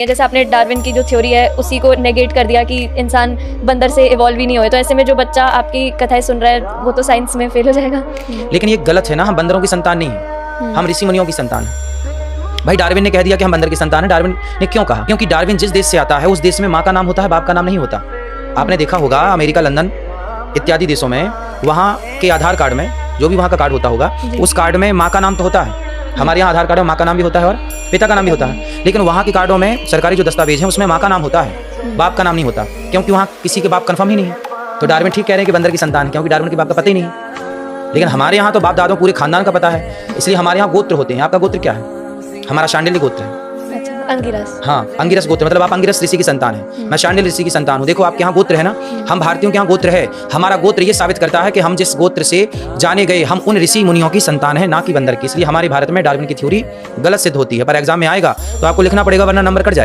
जैसे आपने डार्विन की जो थ्योरी है उसी को नेगेट कर दिया कि इंसान बंदर से इवॉल्व ही नहीं हुए, तो ऐसे में जो बच्चा आपकी कथाएं सुन रहा है वो तो साइंस में फेल हो जाएगा। लेकिन ये गलत है ना, हम बंदरों की संतान नहीं है, हम ऋषि मुनियों की संतान है। भाई डार्विन ने कह दिया कि हम बंदर की संतान है। डार्विन ने क्यों कहा? क्योंकि डार्विन जिस देश से आता है उस देश में माँ का नाम होता है, बाप का नाम नहीं होता। आपने देखा होगा अमेरिका, लंदन इत्यादि देशों में वहाँ के आधार कार्ड में जो भी वहाँ का कार्ड होता होगा उस कार्ड में माँ का नाम तो होता है। हमारे यहाँ आधार कार्ड में माँ का नाम भी होता है और पिता का नाम भी होता है, लेकिन वहाँ के कार्डों में सरकारी जो दस्तावेज है उसमें माँ का नाम होता है, बाप का नाम नहीं होता, क्योंकि वहाँ किसी के बाप कंफर्म ही नहीं है। तो डार्विन ठीक कह रहे हैं कि बंदर की संतान है, क्योंकि डार्विन के बाप का पता ही नहीं है। लेकिन हमारे यहाँ तो बाप दादों पूरे खानदान का पता है, इसलिए हमारे यहाँ गोत्र होते हैं। आपका गोत्र क्या है? हमारा शांडिल्य गोत्र है। अंगिरस। हाँ, अंगिरस गोत्र, मतलब आप अंगिरस ऋषि की संतान है, मैं शांडिल्य ऋषि की संतान हूँ। देखो आपके यहाँ गोत्र है ना, हम भारतीयों के यहाँ गोत्र है। हमारा गोत्र ये साबित करता है कि हम जिस गोत्र से जाने गए हम उन ऋषि मुनियों की संतान है, ना कि बंदर की। इसलिए हमारे भारत में डार्विन की थ्योरी गलत सिद्ध होती है। पर एग्जाम में आएगा तो आपको लिखना पड़ेगा, वरना नंबर कट जाएगा।